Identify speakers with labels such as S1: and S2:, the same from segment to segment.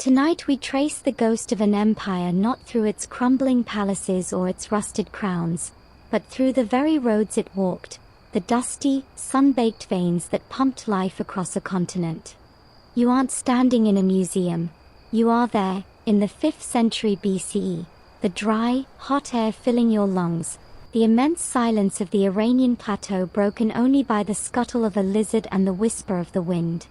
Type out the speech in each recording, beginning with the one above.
S1: Tonight we trace the ghost of an empire not through its crumbling palaces or its rusted crowns, but through the very roads it walked, the dusty, sun-baked veins that pumped life across a continent. You aren't standing in a museum. You are there, in the 5th century BCE, the dry, hot air filling your lungs, the immense silence of the Iranian plateau broken only by the scuttle of a lizard and the whisper of the wind.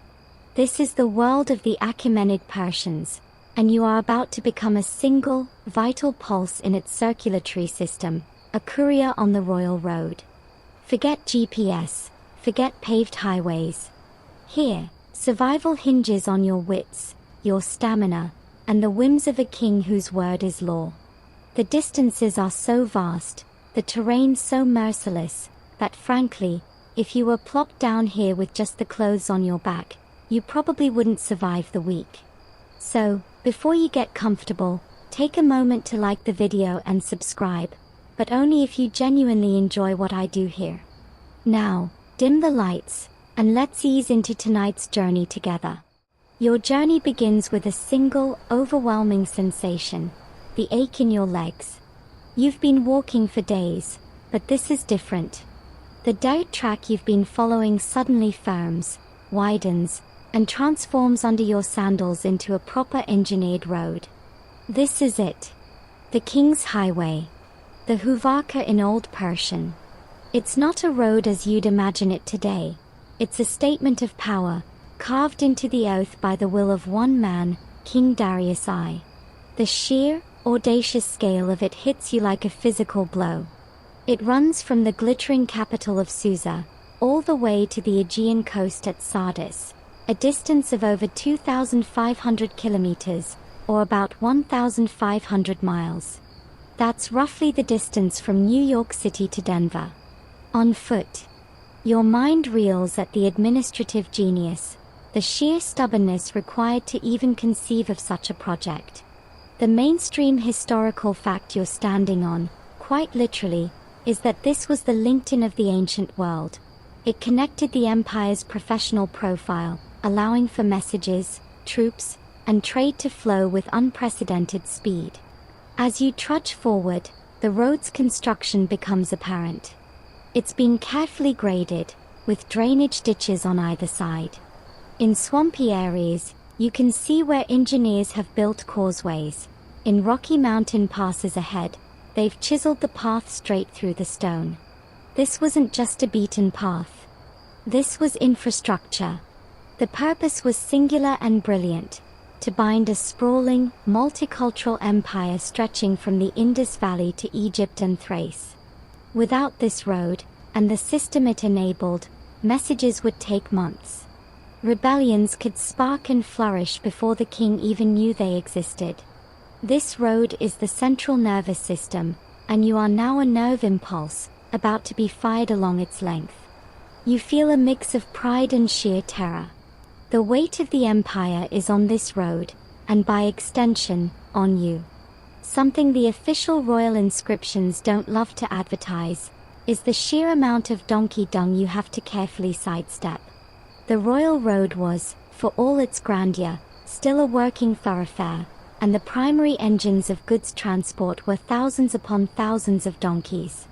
S1: This is the world of the Achaemenid Persians, and you are about to become a single, vital pulse in its circulatory system, a courier on the royal road. Forget GPS, forget paved highways. Here, survival hinges on your wits, your stamina, and the whims of a king whose word is law. The distances are so vast, the terrain so merciless, that frankly, if you were plopped down here with just the clothes on your back, you probably wouldn't survive the week. So, before you get comfortable, take a moment to like the video and subscribe, but only if you genuinely enjoy what I do here. Now, dim the lights, and let's ease into tonight's journey together. Your journey begins with a single, overwhelming sensation, the ache in your legs. You've been walking for days, but this is different. The dirt track you've been following suddenly firms, widens, and transforms under your sandals into a proper engineered road. This is it. The King's Highway. The Huvaka in Old Persian. It's not a road as you'd imagine it today. It's a statement of power, carved into the earth by the will of one man, King Darius I. The sheer, audacious scale of it hits you like a physical blow. It runs from the glittering capital of Susa, all the way to the Aegean coast at Sardis, a distance of over 2,500 kilometers, or about 1,500 miles. That's roughly the distance from New York City to Denver. On foot. Your mind reels at the administrative genius, the sheer stubbornness required to even conceive of such a project. The mainstream historical fact you're standing on, quite literally, is that this was the LinkedIn of the ancient world. It connected the empire's professional profile, allowing for messages, troops, and trade to flow with unprecedented speed. As you trudge forward, the road's construction becomes apparent. It's been carefully graded, with drainage ditches on either side. In swampy areas, you can see where engineers have built causeways. In rocky mountain passes ahead, they've chiseled the path straight through the stone. This wasn't just a beaten path. This was infrastructure. The purpose was singular and brilliant, to bind a sprawling, multicultural empire stretching from the Indus Valley to Egypt and Thrace. Without this road, and the system it enabled, messages would take months. Rebellions could spark and flourish before the king even knew they existed. This road is the central nervous system, and you are now a nerve impulse, about to be fired along its length. You feel a mix of pride and sheer terror. The weight of the empire is on this road, and by extension, on you. Something the official royal inscriptions don't love to advertise, is the sheer amount of donkey dung you have to carefully sidestep. The royal road was, for all its grandeur, still a working thoroughfare, and the primary engines of goods transport were thousands upon thousands of donkeys.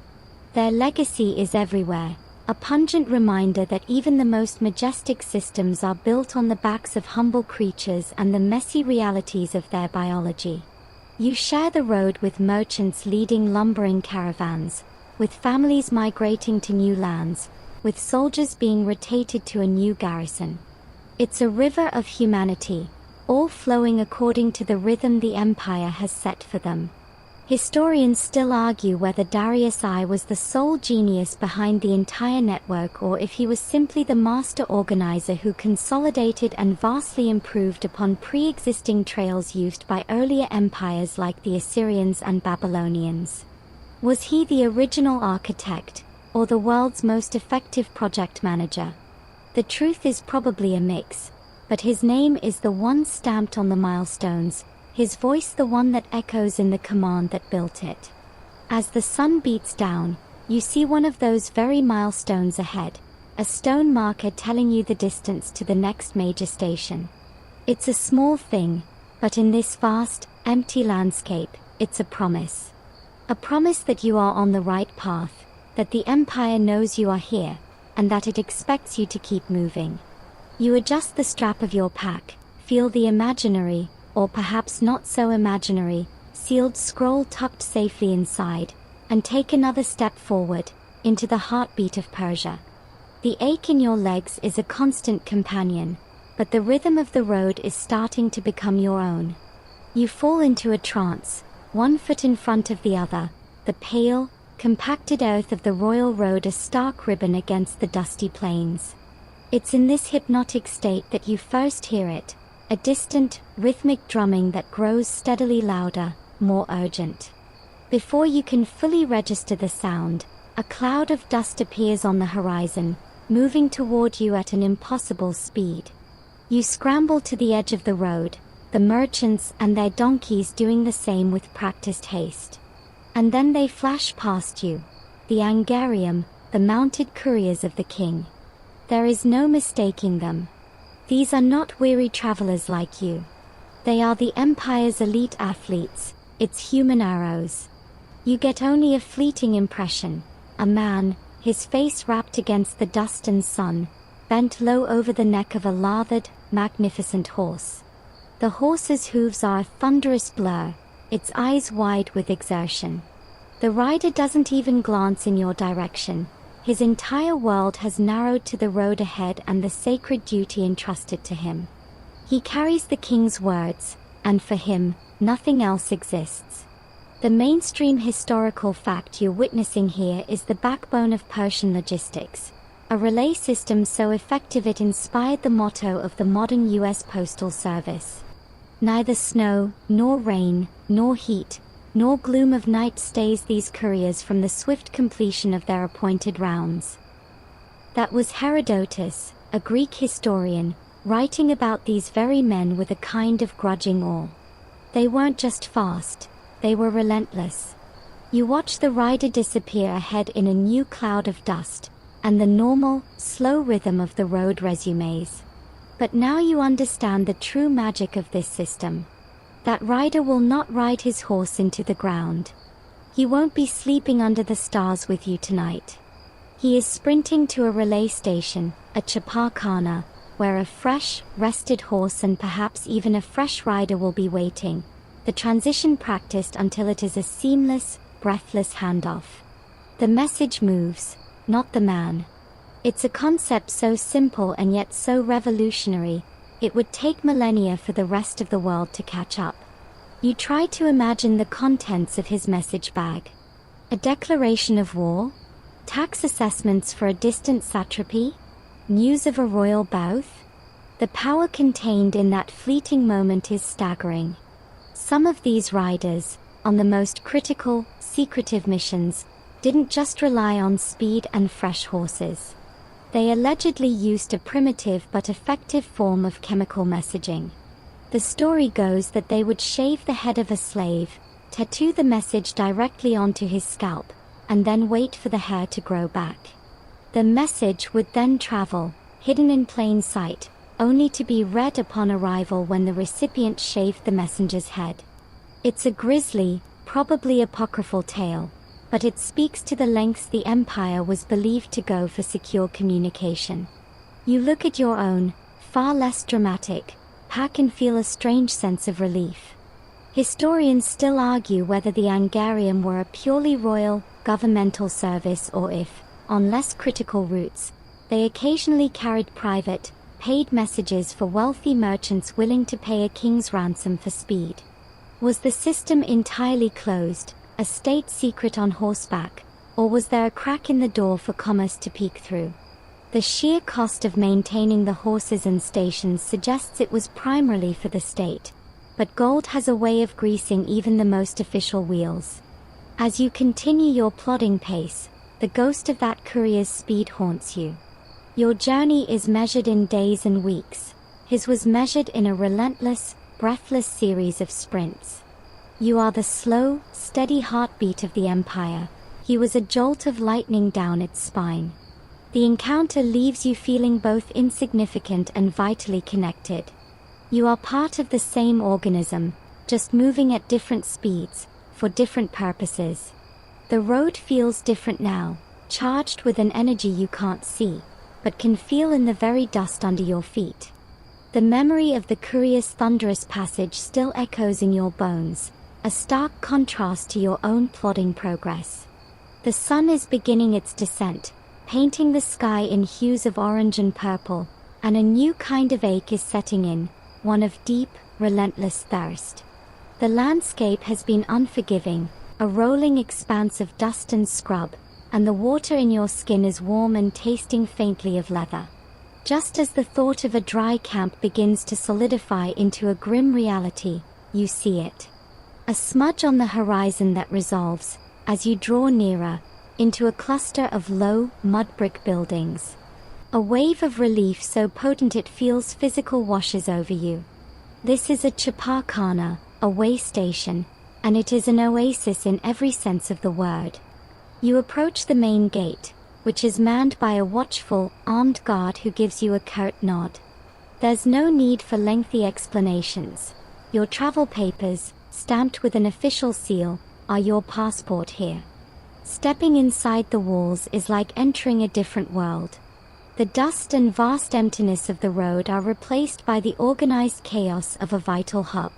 S1: Their legacy is everywhere, a pungent reminder that even the most majestic systems are built on the backs of humble creatures and the messy realities of their biology. You share the road with merchants leading lumbering caravans, with families migrating to new lands, with soldiers being rotated to a new garrison. It's a river of humanity, all flowing according to the rhythm the empire has set for them. Historians still argue whether Darius I was the sole genius behind the entire network or if he was simply the master organizer who consolidated and vastly improved upon pre-existing trails used by earlier empires like the Assyrians and Babylonians. Was he the original architect, or the world's most effective project manager? The truth is probably a mix, but his name is the one stamped on the milestones, his voice the one that echoes in the command that built it. As the sun beats down, you see one of those very milestones ahead, a stone marker telling you the distance to the next major station. It's a small thing, But in this vast, empty landscape, it's a promise. A promise that you are on the right path, that the Empire knows you are here, and that it expects you to keep moving. You adjust the strap of your pack, feel the imaginary, or perhaps not so imaginary, sealed scroll tucked safely inside, and take another step forward, into the heartbeat of Persia. The ache in your legs is a constant companion, but the rhythm of the road is starting to become your own. You fall into a trance, one foot in front of the other, the pale, compacted earth of the royal road a stark ribbon against the dusty plains. It's in this hypnotic state that you first hear it, a distant, rhythmic drumming that grows steadily louder, more urgent. Before you can fully register the sound, a cloud of dust appears on the horizon, moving toward you at an impossible speed. You scramble to the edge of the road, the merchants and their donkeys doing the same with practiced haste. And then they flash past you, the Angarium, the mounted couriers of the king. There is no mistaking them. These are not weary travelers like you. They are the Empire's elite athletes, its human arrows. You get only a fleeting impression, a man, his face wrapped against the dust and sun, bent low over the neck of a lathered, magnificent horse. The horse's hooves are a thunderous blur, its eyes wide with exertion. The rider doesn't even glance in your direction. His entire world has narrowed to the road ahead and the sacred duty entrusted to him. He carries the king's words, and for him, nothing else exists. The mainstream historical fact you're witnessing here is the backbone of Persian logistics, a relay system so effective it inspired the motto of the modern U.S. Postal Service. Neither snow, nor rain, nor heat, nor gloom of night stays these couriers from the swift completion of their appointed rounds. That was Herodotus, a Greek historian, writing about these very men with a kind of grudging awe. They weren't just fast, they were relentless. You watch the rider disappear ahead in a new cloud of dust, and the normal, slow rhythm of the road resumes. But now you understand the true magic of this system. That rider will not ride his horse into the ground. He won't be sleeping under the stars with you tonight. He is sprinting to a relay station, a chaparkhana, where a fresh, rested horse and perhaps even a fresh rider will be waiting, the transition practiced until it is a seamless, breathless handoff. The message moves, not the man. It's a concept so simple and yet so revolutionary, it would take millennia for the rest of the world to catch up. You try to imagine the contents of his message bag. A declaration of war? Tax assessments for a distant satrapy? News of a royal bout? The power contained in that fleeting moment is staggering. Some of these riders, on the most critical, secretive missions, didn't just rely on speed and fresh horses. They allegedly used a primitive but effective form of chemical messaging. The story goes that they would shave the head of a slave, tattoo the message directly onto his scalp, and then wait for the hair to grow back. The message would then travel, hidden in plain sight, only to be read upon arrival when the recipient shaved the messenger's head. It's a grisly, probably apocryphal tale, but it speaks to the lengths the empire was believed to go for secure communication. You look at your own, far less dramatic, pack and feel a strange sense of relief. Historians still argue whether the Angarium were a purely royal, governmental service or if, on less critical routes, they occasionally carried private, paid messages for wealthy merchants willing to pay a king's ransom for speed. Was the system entirely closed, a state secret on horseback, or was there a crack in the door for commerce to peek through? The sheer cost of maintaining the horses and stations suggests it was primarily for the state, but gold has a way of greasing even the most official wheels. As you continue your plodding pace, the ghost of that courier's speed haunts you. Your journey is measured in days and weeks. His was measured in a relentless, breathless series of sprints. You are the slow, steady heartbeat of the empire. He was a jolt of lightning down its spine. The encounter leaves you feeling both insignificant and vitally connected. You are part of the same organism, just moving at different speeds, for different purposes. The road feels different now, charged with an energy you can't see, but can feel in the very dust under your feet. The memory of the courier's thunderous passage still echoes in your bones, a stark contrast to your own plodding progress. The sun is beginning its descent, painting the sky in hues of orange and purple, and a new kind of ache is setting in, one of deep, relentless thirst. The landscape has been unforgiving, a rolling expanse of dust and scrub, and the water in your skin is warm and tasting faintly of leather. Just as the thought of a dry camp begins to solidify into a grim reality, you see it. A smudge on the horizon that resolves, as you draw nearer, into a cluster of low, mud brick buildings. A wave of relief so potent it feels physical washes over you. This is a Chaparkhana, a way station, and it is an oasis in every sense of the word. You approach the main gate, which is manned by a watchful, armed guard who gives you a curt nod. There's no need for lengthy explanations. Your travel papers, stamped with an official seal, are your passport here. Stepping inside the walls is like entering a different world. The dust and vast emptiness of the road are replaced by the organized chaos of a vital hub.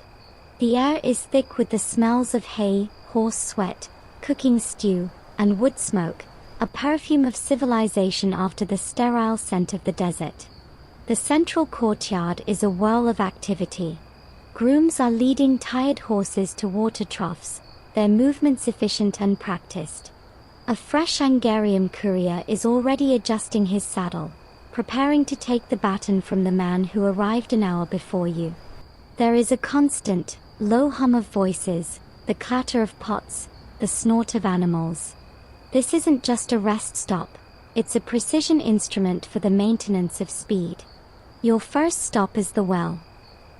S1: The air is thick with the smells of hay, horse sweat, cooking stew, and wood smoke, a perfume of civilization after the sterile scent of the desert. The central courtyard is a whirl of activity. Grooms are leading tired horses to water troughs, their movements efficient and practiced. A fresh Angarium courier is already adjusting his saddle, preparing to take the baton from the man who arrived an hour before you. There is a constant, low hum of voices, the clatter of pots, the snort of animals. This isn't just a rest stop, it's a precision instrument for the maintenance of speed. Your first stop is the well.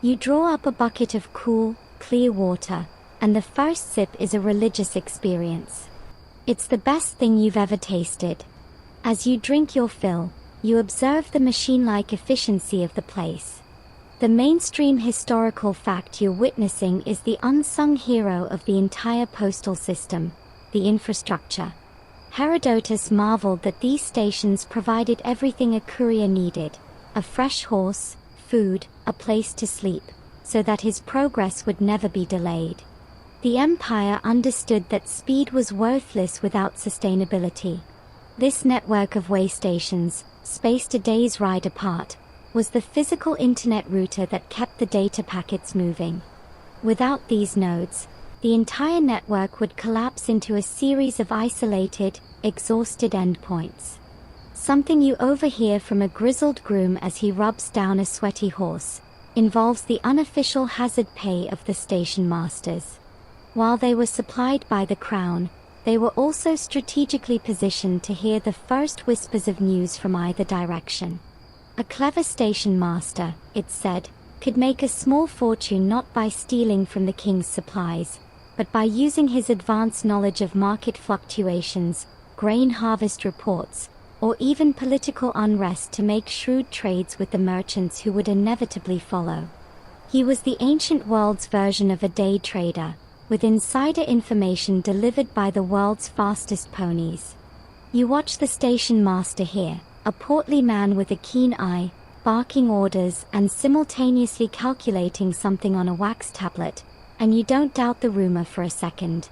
S1: You draw up a bucket of cool, clear water, and the first sip is a religious experience. It's the best thing you've ever tasted. As you drink your fill, you observe the machine-like efficiency of the place. The mainstream historical fact you're witnessing is the unsung hero of the entire postal system, the infrastructure. Herodotus marveled that these stations provided everything a courier needed: a fresh horse, food, a place to sleep, so that his progress would never be delayed. The empire understood that speed was worthless without sustainability. This network of way stations, spaced a day's ride apart, was the physical internet router that kept the data packets moving. Without these nodes, the entire network would collapse into a series of isolated, exhausted endpoints. Something you overhear from a grizzled groom as he rubs down a sweaty horse involves the unofficial hazard pay of the station masters. While they were supplied by the crown, they were also strategically positioned to hear the first whispers of news from either direction. A clever station master, it said, could make a small fortune not by stealing from the king's supplies, but by using his advanced knowledge of market fluctuations, grain harvest reports, or even political unrest to make shrewd trades with the merchants who would inevitably follow. He was the ancient world's version of a day trader, with insider information delivered by the world's fastest ponies. You watch the station master here, a portly man with a keen eye, barking orders and simultaneously calculating something on a wax tablet, and you don't doubt the rumor for a second.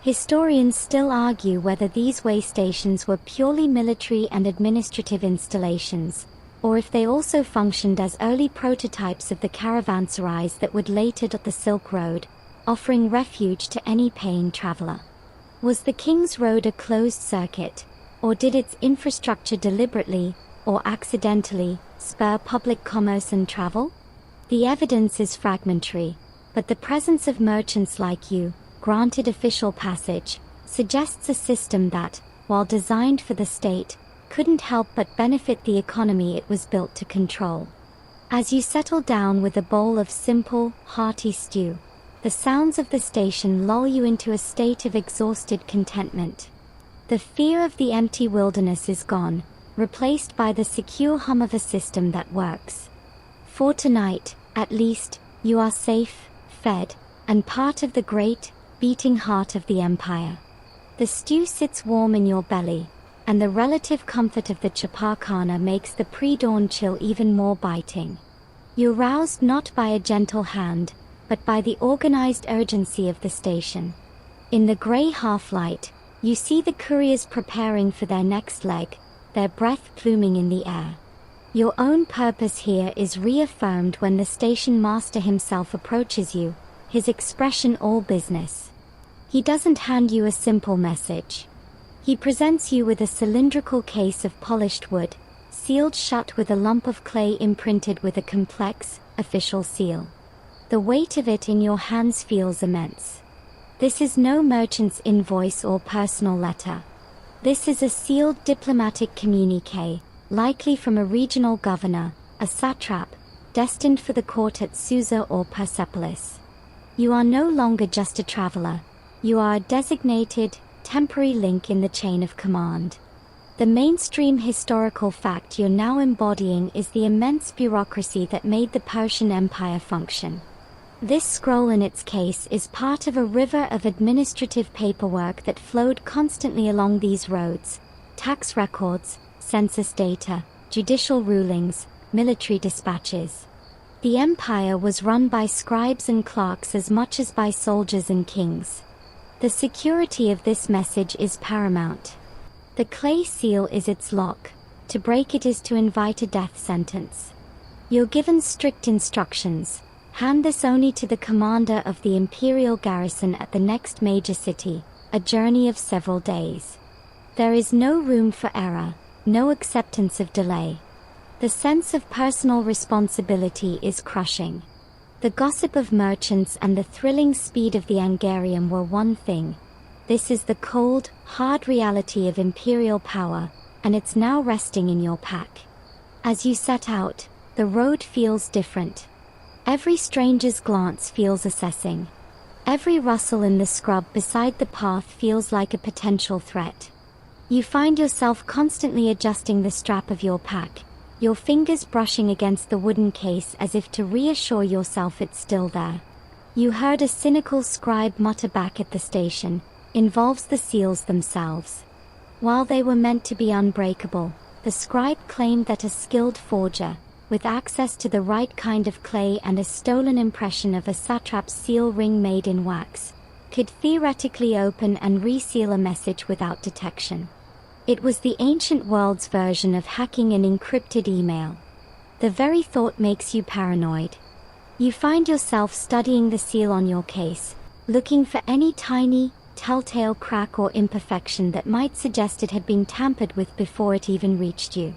S1: Historians still argue whether these way stations were purely military and administrative installations, or if they also functioned as early prototypes of the caravanserais that would later dot the Silk Road, offering refuge to any paying traveler. Was the King's Road a closed circuit, or did its infrastructure deliberately, or accidentally, spur public commerce and travel? The evidence is fragmentary, but the presence of merchants like you, granted official passage, suggests a system that, while designed for the state, couldn't help but benefit the economy it was built to control. As you settle down with a bowl of simple, hearty stew, the sounds of the station lull you into a state of exhausted contentment. The fear of the empty wilderness is gone, replaced by the secure hum of a system that works. For tonight, At least, you are safe, fed, and part of the great, beating heart of the empire. The stew sits warm in your belly, and the relative comfort of the chaparkhana makes the pre-dawn chill even more biting. You're roused not by a gentle hand, but by the organized urgency of the station. In the gray half-light, you see the couriers preparing for their next leg, their breath pluming in the air. Your own purpose here is reaffirmed when the station master himself approaches you, his expression all business. He doesn't hand you a simple message. He presents you with a cylindrical case of polished wood, sealed shut with a lump of clay imprinted with a complex, official seal. The weight of it in your hands feels immense. This is no merchant's invoice or personal letter. This is a sealed diplomatic communiqué, likely from a regional governor, a satrap, destined for the court at Susa or Persepolis. You are no longer just a traveler. You are a designated, temporary link in the chain of command. The mainstream historical fact you're now embodying is the immense bureaucracy that made the Persian Empire function. This scroll in its case is part of a river of administrative paperwork that flowed constantly along these roads: tax records, census data, judicial rulings, military dispatches. The empire was run by scribes and clerks as much as by soldiers and kings. The security of this message is paramount. The clay seal is its lock. To break it is to invite a death sentence. You're given strict instructions. Hand this only to the commander of the imperial garrison at the next major city, a journey of several days. There is no room for error, no acceptance of delay. The sense of personal responsibility is crushing. The gossip of merchants and the thrilling speed of the Angarium were one thing. This is the cold, hard reality of imperial power, and it's now resting in your pack. As you set out, the road feels different. Every stranger's glance feels assessing. Every rustle in the scrub beside the path feels like a potential threat. You find yourself constantly adjusting the strap of your pack, your fingers brushing against the wooden case as if to reassure yourself it's still there. You heard a cynical scribe mutter back at the station, "Involves the seals themselves." While they were meant to be unbreakable, the scribe claimed that a skilled forger, with access to the right kind of clay and a stolen impression of a satrap's seal ring made in wax, could theoretically open and reseal a message without detection. It was the ancient world's version of hacking an encrypted email. The very thought makes you paranoid. You find yourself studying the seal on your case, looking for any tiny, telltale crack or imperfection that might suggest it had been tampered with before it even reached you.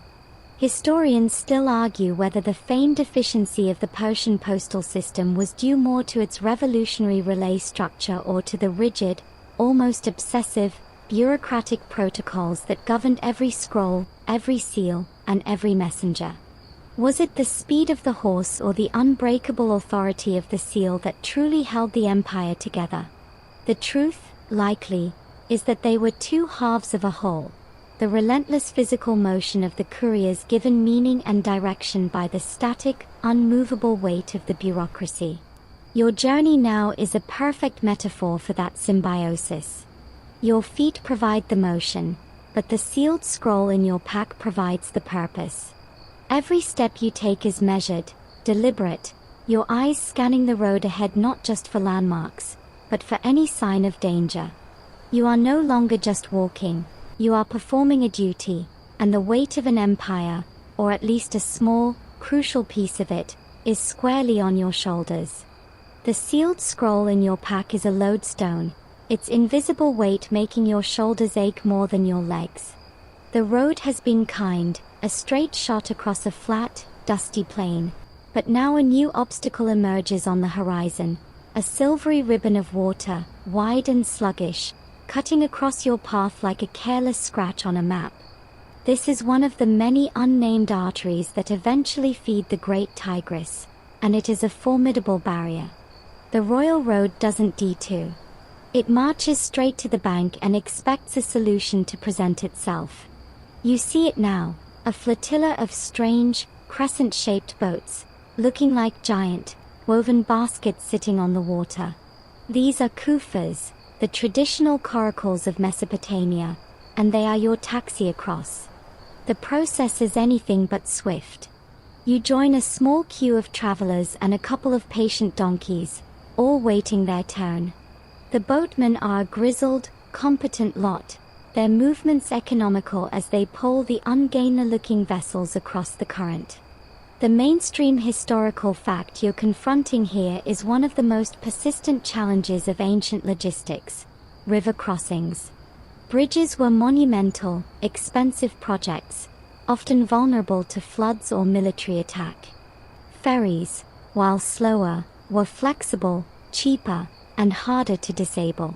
S1: Historians still argue whether the feigned efficiency of the Persian postal system was due more to its revolutionary relay structure or to the rigid, almost obsessive, bureaucratic protocols that governed every scroll, every seal, and every messenger. Was it the speed of the horse or the unbreakable authority of the seal that truly held the empire together? The truth, likely, is that they were two halves of a whole. The relentless physical motion of the couriers given meaning and direction by the static, unmovable weight of the bureaucracy. Your journey now is a perfect metaphor for that symbiosis. Your feet provide the motion, but the sealed scroll in your pack provides the purpose. Every step you take is measured, deliberate, your eyes scanning the road ahead not just for landmarks, but for any sign of danger. You are no longer just walking. You are performing a duty, and the weight of an empire, or at least a small, crucial piece of it, is squarely on your shoulders. The sealed scroll in your pack is a lodestone, its invisible weight making your shoulders ache more than your legs. The road has been kind, a straight shot across a flat, dusty plain, but now a new obstacle emerges on the horizon, a silvery ribbon of water, wide and sluggish, cutting across your path like a careless scratch on a map. This is one of the many unnamed arteries that eventually feed the Great Tigris, and it is a formidable barrier. The royal road doesn't detour. It marches straight to the bank and expects a solution to present itself. You see it now, a flotilla of strange, crescent-shaped boats, looking like giant, woven baskets sitting on the water. These are kufas, the traditional coracles of Mesopotamia, and they are your taxi across. The process is anything but swift. You join a small queue of travelers and a couple of patient donkeys, all waiting their turn. The boatmen are a grizzled, competent lot, their movements economical as they pole the ungainly-looking vessels across the current. The mainstream historical fact you're confronting here is one of the most persistent challenges of ancient logistics: river crossings. Bridges were monumental, expensive projects, often vulnerable to floods or military attack. Ferries, while slower, were flexible, cheaper, and harder to disable.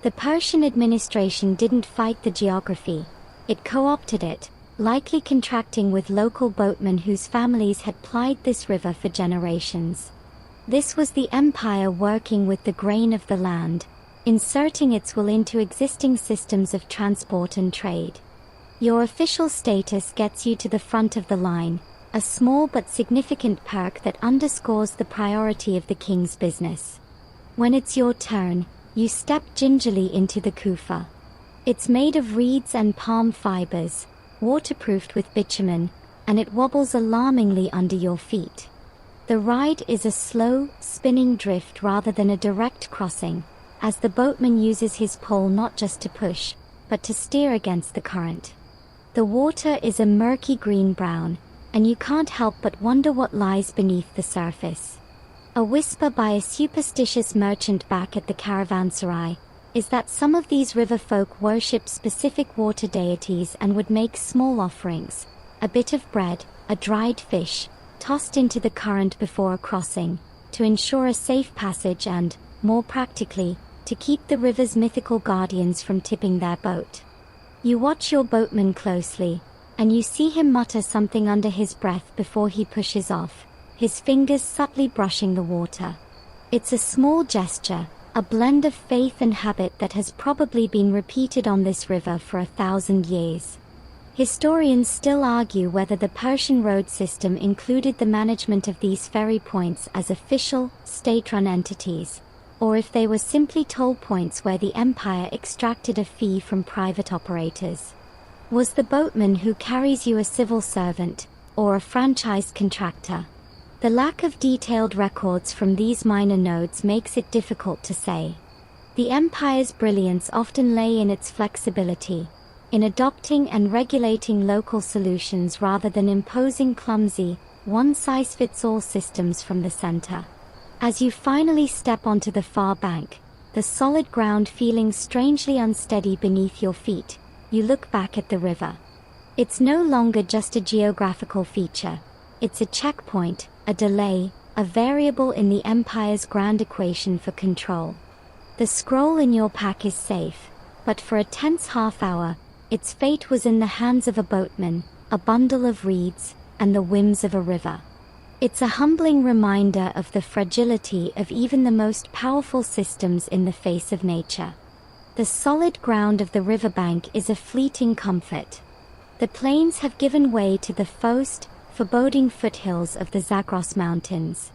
S1: The Persian administration didn't fight the geography, it co-opted it, likely contracting with local boatmen whose families had plied this river for generations. This was the empire working with the grain of the land, inserting its will into existing systems of transport and trade. Your official status gets you to the front of the line, a small but significant perk that underscores the priority of the king's business. When it's your turn, you step gingerly into the kufa. It's made of reeds and palm fibers, waterproofed with bitumen, and it wobbles alarmingly under your feet. The ride is a slow, spinning drift rather than a direct crossing, as the boatman uses his pole not just to push, but to steer against the current. The water is a murky green-brown, and you can't help but wonder what lies beneath the surface. A whisper by a superstitious merchant back at the caravanserai is that some of these river folk worship specific water deities and would make small offerings, a bit of bread, a dried fish, tossed into the current before a crossing, to ensure a safe passage and, more practically, to keep the river's mythical guardians from tipping their boat. You watch your boatman closely, and you see him mutter something under his breath before he pushes off, his fingers subtly brushing the water. It's a small gesture, a blend of faith and habit that has probably been repeated on this river for 1,000 years. Historians still argue whether the Persian road system included the management of these ferry points as official, state-run entities, or if they were simply toll points where the empire extracted a fee from private operators. Was the boatman who carries you a civil servant, or a franchised contractor? The lack of detailed records from these minor nodes makes it difficult to say. The empire's brilliance often lay in its flexibility, in adopting and regulating local solutions rather than imposing clumsy, one-size-fits-all systems from the center. As you finally step onto the far bank, the solid ground feeling strangely unsteady beneath your feet, you look back at the river. It's no longer just a geographical feature. It's a checkpoint, a delay, a variable in the empire's grand equation for control. The scroll in your pack is safe, but for a tense half-hour, its fate was in the hands of a boatman, a bundle of reeds, and the whims of a river. It's a humbling reminder of the fragility of even the most powerful systems in the face of nature. The solid ground of the riverbank is a fleeting comfort. The plains have given way to the foreboding foothills of the Zagros Mountains.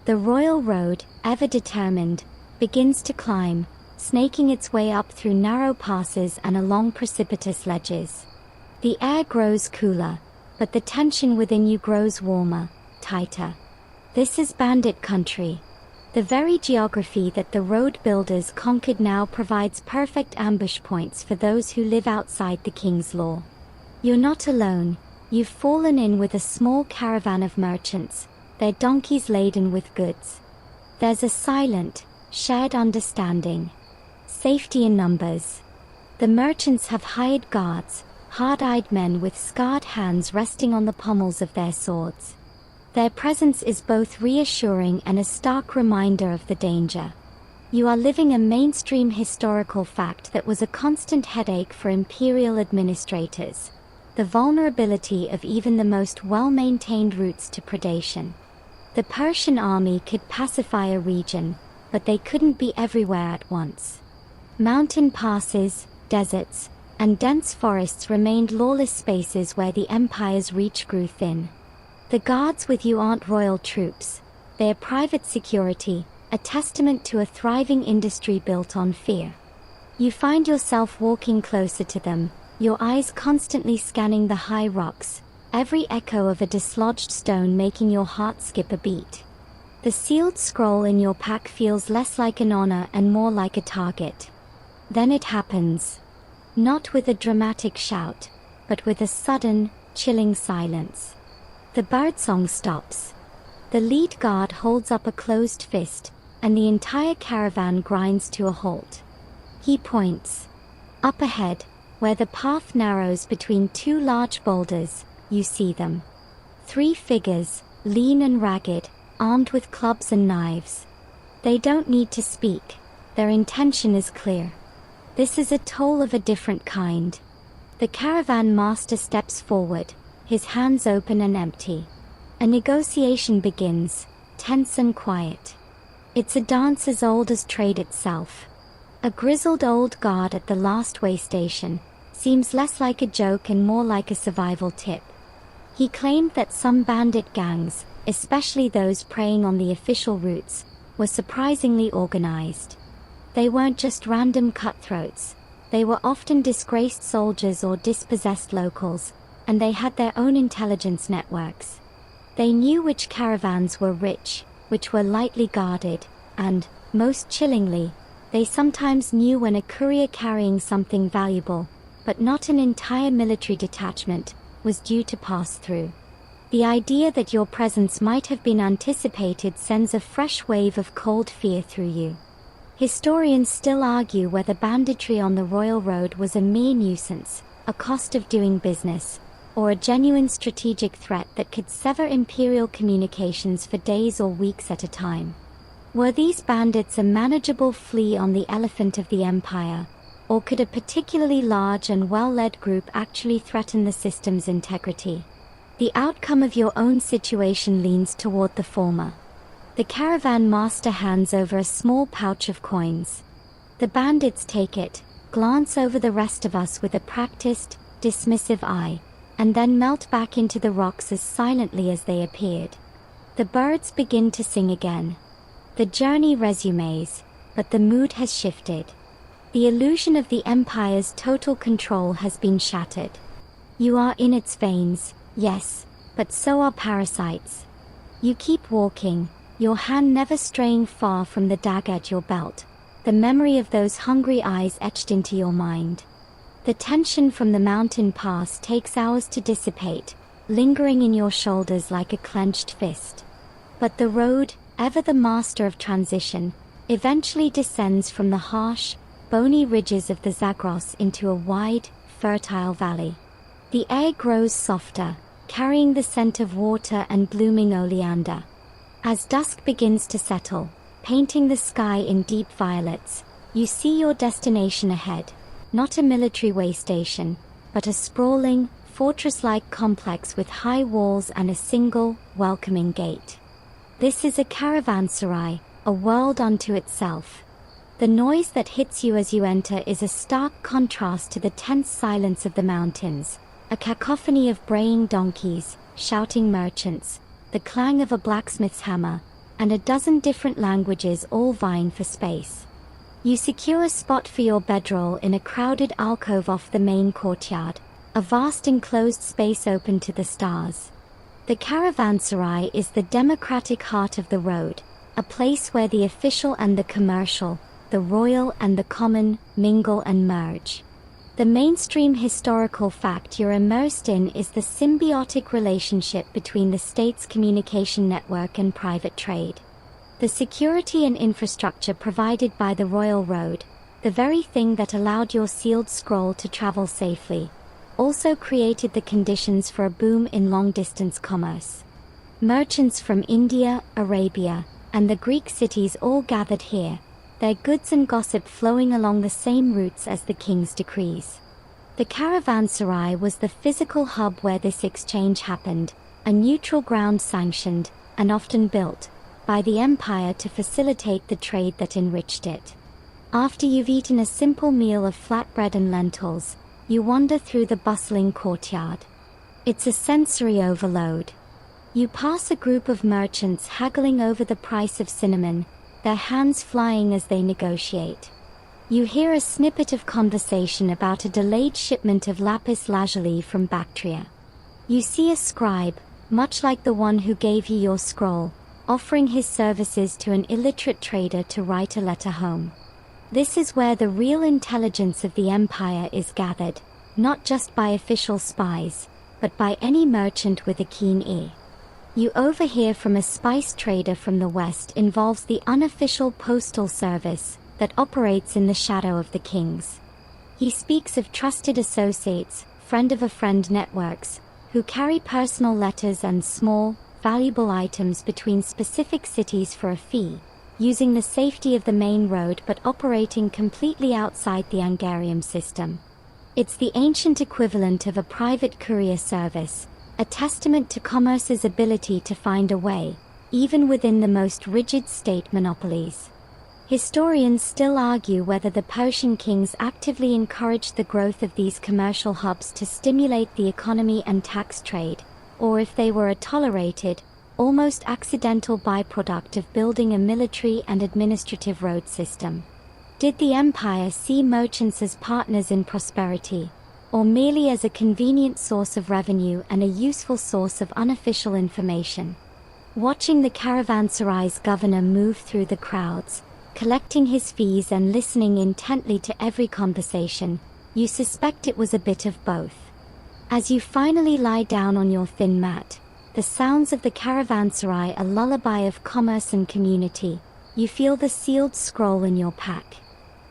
S1: The royal road, ever determined, begins to climb, snaking its way up through narrow passes and along precipitous ledges. The air grows cooler, but the tension within you grows warmer, tighter. This is bandit country. The very geography that the road builders conquered now provides perfect ambush points for those who live outside the king's law. You're not alone. You've fallen in with a small caravan of merchants, their donkeys laden with goods. There's a silent, shared understanding. Safety in numbers. The merchants have hired guards, hard-eyed men with scarred hands resting on the pommels of their swords. Their presence is both reassuring and a stark reminder of the danger. You are living a mainstream historical fact that was a constant headache for imperial administrators: the vulnerability of even the most well-maintained routes to predation. The Persian army could pacify a region, but they couldn't be everywhere at once. Mountain passes, deserts, and dense forests remained lawless spaces where the empire's reach grew thin. The guards with you aren't royal troops. They are private security, a testament to a thriving industry built on fear. You find yourself walking closer to them, your eyes constantly scanning the high rocks, every echo of a dislodged stone making your heart skip a beat. The sealed scroll in your pack feels less like an honor and more like a target. Then it happens. Not with a dramatic shout, but with a sudden, chilling silence. The birdsong stops. The lead guard holds up a closed fist, and the entire caravan grinds to a halt. He points. Up ahead, where the path narrows between two large boulders, you see them. 3 figures, lean and ragged, armed with clubs and knives. They don't need to speak. Their intention is clear. This is a toll of a different kind. The caravan master steps forward, his hands open and empty. A negotiation begins, tense and quiet. It's a dance as old as trade itself. A grizzled old guard at the last way station seems less like a joke and more like a survival tip. He claimed that some bandit gangs, especially those preying on the official routes, were surprisingly organized. They weren't just random cutthroats. They were often disgraced soldiers or dispossessed locals, and they had their own intelligence networks. They knew which caravans were rich, which were lightly guarded, and, most chillingly, they sometimes knew when a courier carrying something valuable, but not an entire military detachment, was due to pass through. The idea that your presence might have been anticipated sends a fresh wave of cold fear through you. Historians still argue whether banditry on the royal road was a mere nuisance, a cost of doing business, or a genuine strategic threat that could sever imperial communications for days or weeks at a time. Were these bandits a manageable flea on the elephant of the empire, or could a particularly large and well-led group actually threaten the system's integrity? The outcome of your own situation leans toward the former. The caravan master hands over a small pouch of coins. The bandits take it, glance over the rest of us with a practiced, dismissive eye, and then melt back into the rocks as silently as they appeared. The birds begin to sing again. The journey resumes, but the mood has shifted. The illusion of the Empire's total control has been shattered. You are in its veins, yes, but so are parasites. You keep walking, your hand never straying far from the dagger at your belt, the memory of those hungry eyes etched into your mind. The tension from the mountain pass takes hours to dissipate, lingering in your shoulders like a clenched fist. But the road, ever the master of transition, eventually descends from the harsh, bony ridges of the Zagros into a wide, fertile valley. The air grows softer, carrying the scent of water and blooming oleander. As dusk begins to settle, painting the sky in deep violets, you see your destination ahead, not a military way station, but a sprawling, fortress-like complex with high walls and a single, welcoming gate. This is a caravanserai, a world unto itself. The noise that hits you as you enter is a stark contrast to the tense silence of the mountains, a cacophony of braying donkeys, shouting merchants, the clang of a blacksmith's hammer, and a dozen different languages all vying for space. You secure a spot for your bedroll in a crowded alcove off the main courtyard, a vast enclosed space open to the stars. The caravanserai is the democratic heart of the road, a place where the official and the commercial, the royal and the common, mingle and merge. The mainstream historical fact you're immersed in is the symbiotic relationship between the state's communication network and private trade. The security and infrastructure provided by the royal road, the very thing that allowed your sealed scroll to travel safely, also created the conditions for a boom in long-distance commerce. Merchants from India, Arabia, and the Greek cities all gathered here, their goods and gossip flowing along the same routes as the king's decrees. The caravanserai was the physical hub where this exchange happened, a neutral ground sanctioned, and often built, by the empire to facilitate the trade that enriched it. After you've eaten a simple meal of flatbread and lentils, you wander through the bustling courtyard. It's a sensory overload. You pass a group of merchants haggling over the price of cinnamon, their hands flying as they negotiate. You hear a snippet of conversation about a delayed shipment of lapis lazuli from Bactria. You see a scribe, much like the one who gave you your scroll, offering his services to an illiterate trader to write a letter home. This is where the real intelligence of the empire is gathered, not just by official spies, but by any merchant with a keen ear. You overhear from a spice trader from the west involves the unofficial postal service that operates in the shadow of the kings. He speaks of trusted associates, friend of a friend networks, who carry personal letters and small, valuable items between specific cities for a fee, using the safety of the main road but operating completely outside the Angarium system. It's the ancient equivalent of a private courier service, a testament to commerce's ability to find a way, even within the most rigid state monopolies. Historians still argue whether the Persian kings actively encouraged the growth of these commercial hubs to stimulate the economy and tax trade, or if they were a tolerated, almost accidental byproduct of building a military and administrative road system. Did the empire see merchants as partners in prosperity, or merely as a convenient source of revenue and a useful source of unofficial information? Watching the caravanserai's governor move through the crowds, collecting his fees and listening intently to every conversation, you suspect it was a bit of both. As you finally lie down on your thin mat, the sounds of the caravanserai a lullaby of commerce and community, you feel the sealed scroll in your pack.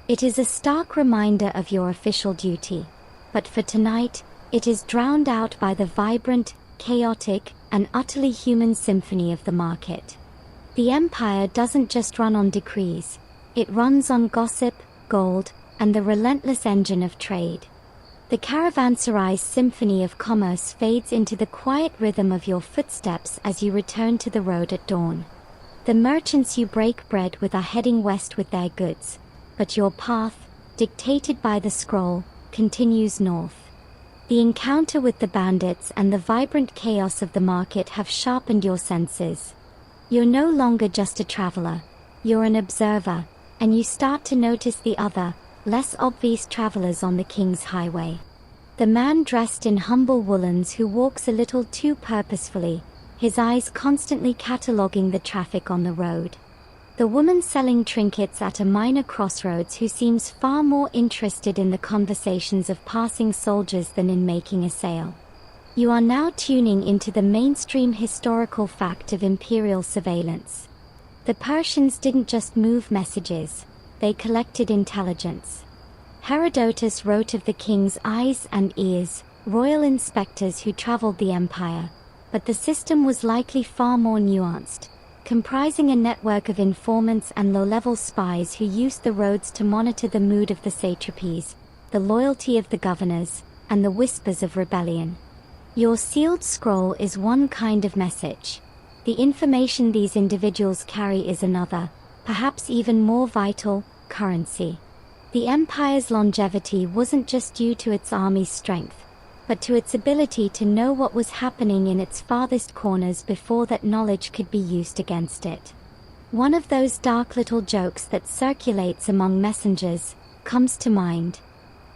S1: It is a stark reminder of your official duty, but for tonight, it is drowned out by the vibrant, chaotic, and utterly human symphony of the market. The empire doesn't just run on decrees, it runs on gossip, gold, and the relentless engine of trade. The caravanserai's symphony of commerce fades into the quiet rhythm of your footsteps as you return to the road at dawn. The merchants you break bread with are heading west with their goods, but your path, dictated by the scroll, continues north. The encounter with the bandits and the vibrant chaos of the market have sharpened your senses. You're no longer just a traveler, you're an observer, and you start to notice the other, less obvious travelers on the King's Highway. The man dressed in humble woolens who walks a little too purposefully, his eyes constantly cataloguing the traffic on the road. The woman selling trinkets at a minor crossroads who seems far more interested in the conversations of passing soldiers than in making a sale. You are now tuning into the mainstream historical fact of imperial surveillance. The Persians didn't just move messages, they collected intelligence. Herodotus wrote of the king's eyes and ears, royal inspectors who traveled the empire, but the system was likely far more nuanced, comprising a network of informants and low-level spies who used the roads to monitor the mood of the satrapies, the loyalty of the governors, and the whispers of rebellion. Your sealed scroll is one kind of message. The information these individuals carry is another, perhaps even more vital, currency. The empire's longevity wasn't just due to its army's strength, but to its ability to know what was happening in its farthest corners before that knowledge could be used against it. One of those dark little jokes that circulates among messengers comes to mind.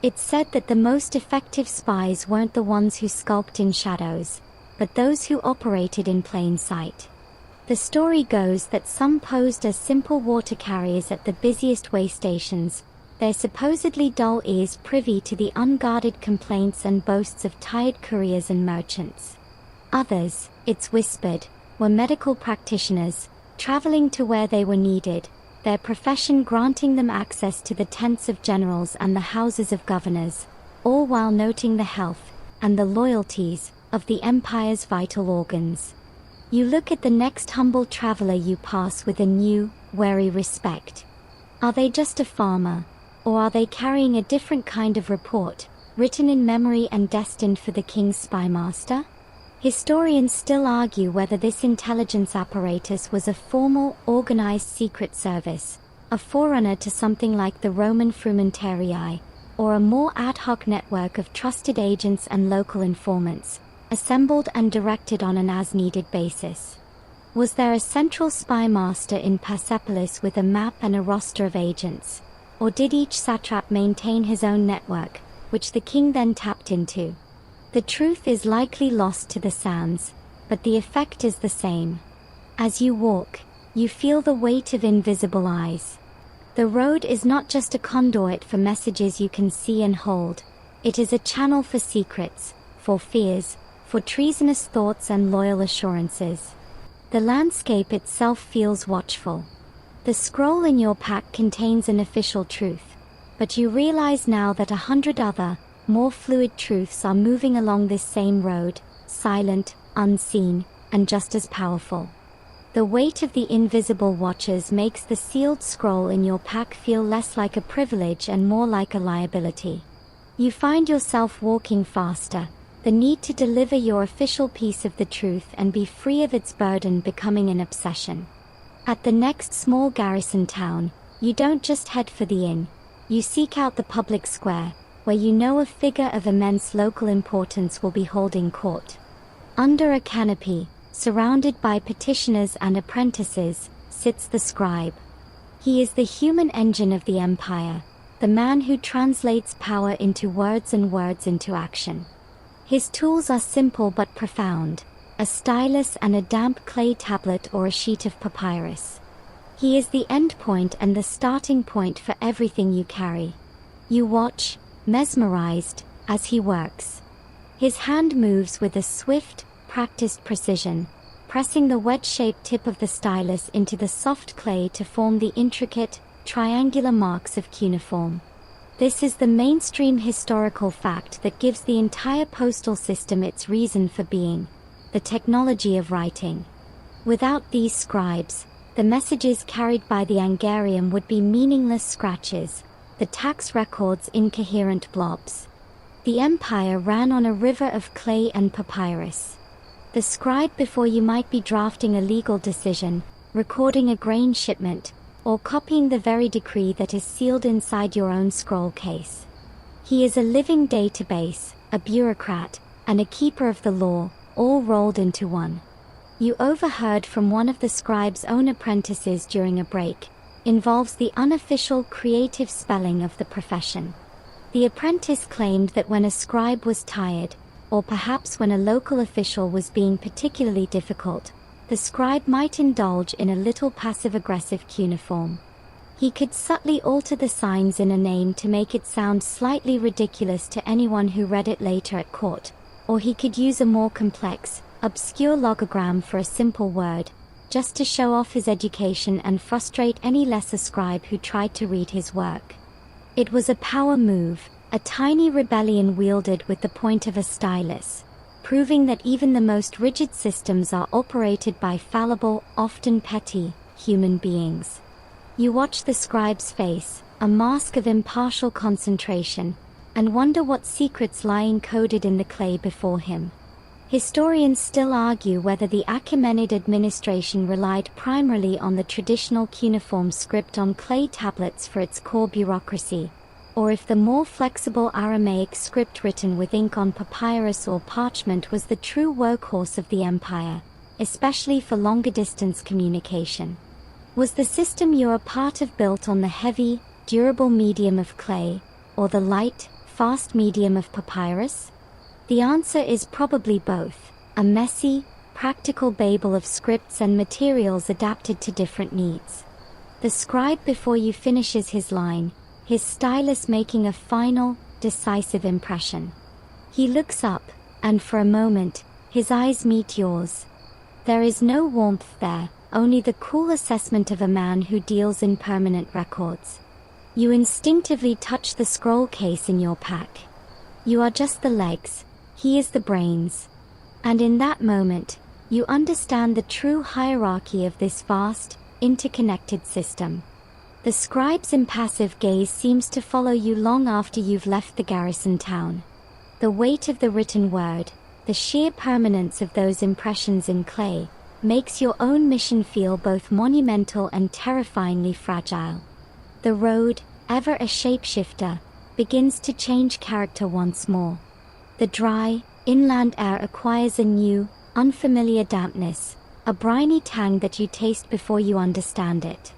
S1: It's said that the most effective spies weren't the ones who skulked in shadows, but those who operated in plain sight. The story goes that some posed as simple water carriers at the busiest waystations, their supposedly dull ears privy to the unguarded complaints and boasts of tired couriers and merchants. Others, it's whispered, were medical practitioners, traveling to where they were needed, their profession granting them access to the tents of generals and the houses of governors, all while noting the health and the loyalties of the empire's vital organs. You look at the next humble traveler you pass with a new, wary respect. Are they just a farmer, or are they carrying a different kind of report, written in memory and destined for the king's spymaster? Historians still argue whether this intelligence apparatus was a formal, organized secret service, a forerunner to something like the Roman frumentarii, or a more ad hoc network of trusted agents and local informants, assembled and directed on an as-needed basis? Was there a central spy master in Persepolis with a map and a roster of agents? Or did each satrap maintain his own network, which the king then tapped into? The truth is likely lost to the sands, but the effect is the same. As you walk, you feel the weight of invisible eyes. The road is not just a conduit for messages you can see and hold. It is a channel for secrets, for fears, for treasonous thoughts and loyal assurances. The landscape itself feels watchful. The scroll in your pack contains an official truth, but you realize now that 100 other, more fluid truths are moving along this same road, silent, unseen, and just as powerful. The weight of the invisible watchers makes the sealed scroll in your pack feel less like a privilege and more like a liability. You find yourself walking faster, the need to deliver your official piece of the truth and be free of its burden becoming an obsession. At the next small garrison town, you don't just head for the inn. You seek out the public square, where you know a figure of immense local importance will be holding court. Under a canopy, surrounded by petitioners and apprentices, sits the scribe. He is the human engine of the empire, the man who translates power into words and words into action. His tools are simple but profound, a stylus and a damp clay tablet or a sheet of papyrus. He is the end point and the starting point for everything you carry. You watch, mesmerized, as he works. His hand moves with a swift, practiced precision, pressing the wedge-shaped tip of the stylus into the soft clay to form the intricate, triangular marks of cuneiform. This is the mainstream historical fact that gives the entire postal system its reason for being: the technology of writing. Without these scribes, the messages carried by the Angarium would be meaningless scratches, the tax records incoherent blobs. The empire ran on a river of clay and papyrus. The scribe before you might be drafting a legal decision, recording a grain shipment, or copying the very decree that is sealed inside your own scroll case. He is a living database, a bureaucrat, and a keeper of the law, all rolled into one. You overheard from one of the scribe's own apprentices during a break, involves the unofficial creative spelling of the profession. The apprentice claimed that when a scribe was tired, or perhaps when a local official was being particularly difficult, the scribe might indulge in a little passive-aggressive cuneiform. He could subtly alter the signs in a name to make it sound slightly ridiculous to anyone who read it later at court, or he could use a more complex, obscure logogram for a simple word, just to show off his education and frustrate any lesser scribe who tried to read his work. It was a power move, a tiny rebellion wielded with the point of a stylus, proving that even the most rigid systems are operated by fallible, often petty, human beings. You watch the scribe's face, a mask of impartial concentration, and wonder what secrets lie encoded in the clay before him. Historians still argue whether the Achaemenid administration relied primarily on the traditional cuneiform script on clay tablets for its core bureaucracy, or if the more flexible Aramaic script written with ink on papyrus or parchment was the true workhorse of the empire, especially for longer-distance communication. Was the system you are part of built on the heavy, durable medium of clay, or the light, fast medium of papyrus? The answer is probably both, a messy, practical babel of scripts and materials adapted to different needs. The scribe before you finishes his line, his stylus making a final, decisive impression. He looks up, and for a moment, his eyes meet yours. There is no warmth there, only the cool assessment of a man who deals in permanent records. You instinctively touch the scroll case in your pack. You are just the legs, he is the brains. And in that moment, you understand the true hierarchy of this vast, interconnected system. The scribe's impassive gaze seems to follow you long after you've left the garrison town. The weight of the written word, the sheer permanence of those impressions in clay, makes your own mission feel both monumental and terrifyingly fragile. The road, ever a shapeshifter, begins to change character once more. The dry, Inland air acquires a new, unfamiliar dampness, a briny tang that you taste before you understand it.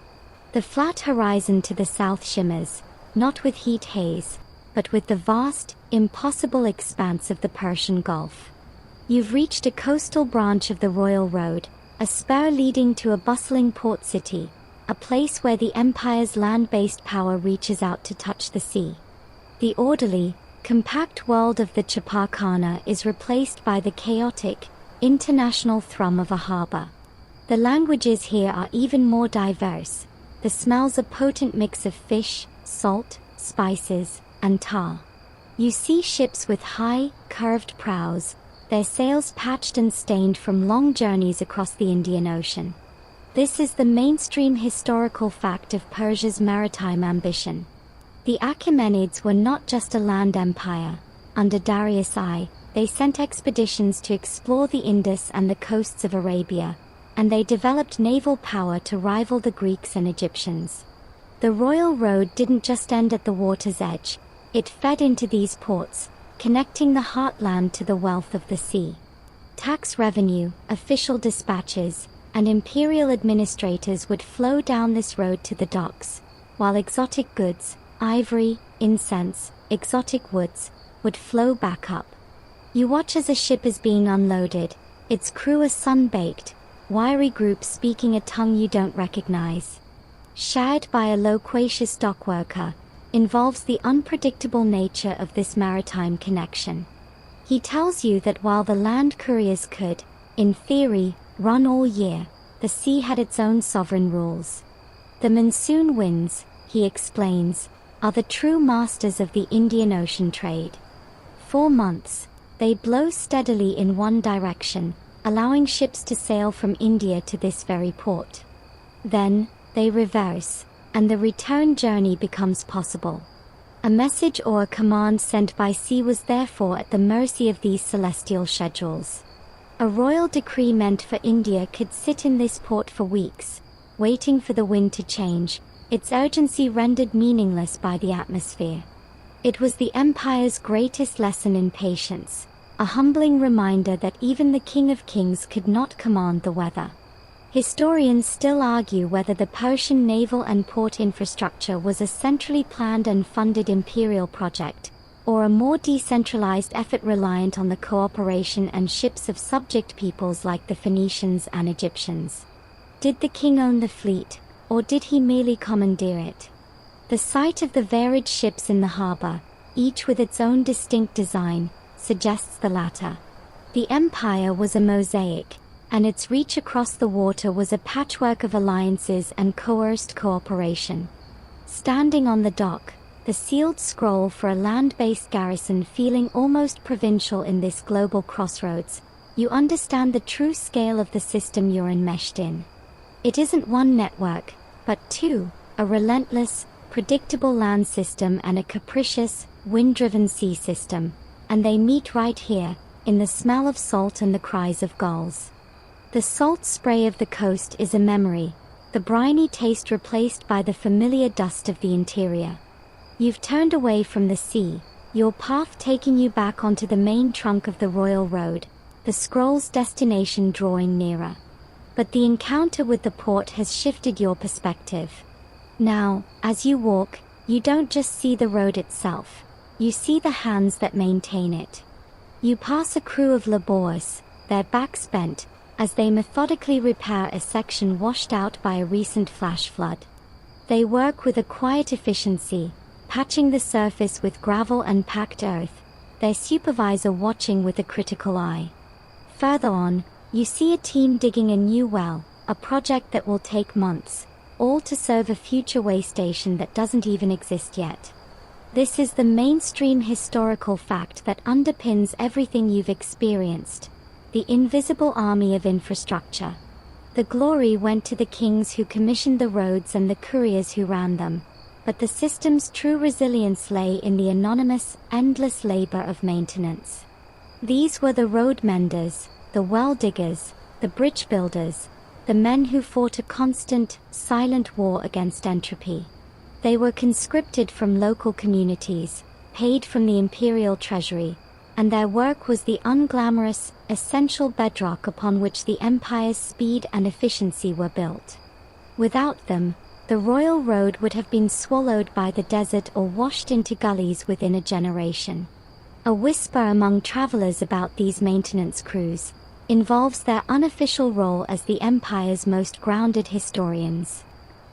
S1: The flat horizon to the south shimmers, not with heat haze, but with the vast, impossible expanse of the Persian Gulf. You've reached a coastal branch of the Royal Road, a spur leading to a bustling port city, a place where the empire's land-based power reaches out to touch the sea. The orderly, compact world of the Chaparkhana is replaced by the chaotic, international thrum of a harbor. The languages here are even more diverse. The smells a potent mix of fish, salt, spices, and tar. You see ships with high, curved prows, their sails patched and stained from long journeys across the Indian Ocean. This is the mainstream historical fact of Persia's maritime ambition. The Achaemenids were not just a land empire. Under Darius I, they sent expeditions to explore the Indus and the coasts of Arabia, and they developed naval power to rival the Greeks and Egyptians. The Royal Road didn't just end at the water's edge, it fed into these ports, connecting the heartland to the wealth of the sea. Tax revenue, official dispatches, and imperial administrators would flow down this road to the docks, while exotic goods, ivory, incense, exotic woods, would flow back up. You watch as a ship is being unloaded, its crew are sun-baked, wiry groups speaking a tongue you don't recognize. Shared by a loquacious dockworker, involves the unpredictable nature of this maritime connection. He tells you that while the land couriers could, in theory, run all year, the sea had its own sovereign rules. The monsoon winds, he explains, are the true masters of the Indian Ocean trade. 4 months, they blow steadily in one direction, allowing ships to sail from India to this very port. Then, they reverse, and the return journey becomes possible. A message or a command sent by sea was therefore at the mercy of these celestial schedules. A royal decree meant for India could sit in this port for weeks, waiting for the wind to change, its urgency rendered meaningless by the atmosphere. It was the empire's greatest lesson in patience, a humbling reminder that even the King of Kings could not command the weather. Historians still argue whether the Persian naval and port infrastructure was a centrally planned and funded imperial project, or a more decentralized effort reliant on the cooperation and ships of subject peoples like the Phoenicians and Egyptians. Did the king own the fleet, or did he merely commandeer it? The sight of the varied ships in the harbor, each with its own distinct design, suggests the latter. The empire was a mosaic, and its reach across the water was a patchwork of alliances and coerced cooperation. Standing on the dock, the sealed scroll for a land-based garrison feeling almost provincial in this global crossroads, you understand the true scale of the system you're enmeshed in. It isn't one network, but two, a relentless, predictable land system and a capricious, wind-driven sea system, and they meet right here, in the smell of salt and the cries of gulls. The salt spray of the coast is a memory, the briny taste replaced by the familiar dust of the interior. You've turned away from the sea, your path taking you back onto the main trunk of the Royal Road, the scroll's destination drawing nearer. But the encounter with the port has shifted your perspective. Now, as you walk, you don't just see the road itself, you see the hands that maintain it. You pass a crew of laborers, their backs bent, as they methodically repair a section washed out by a recent flash flood. They work with a quiet efficiency, patching the surface with gravel and packed earth, their supervisor watching with a critical eye. Further on, you see a team digging a new well, a project that will take months, all to serve a future waystation that doesn't even exist yet. This is the mainstream historical fact that underpins everything you've experienced. The invisible army of infrastructure. The glory went to the kings who commissioned the roads and the couriers who ran them, but the system's true resilience lay in the anonymous, endless labor of maintenance. These were the road menders, the well diggers, the bridge builders, the men who fought a constant, silent war against entropy. They were conscripted from local communities, paid from the imperial treasury, and their work was the unglamorous, essential bedrock upon which the empire's speed and efficiency were built. Without them, the royal road would have been swallowed by the desert or washed into gullies within a generation. A whisper among travelers about these maintenance crews involves their unofficial role as the empire's most grounded historians.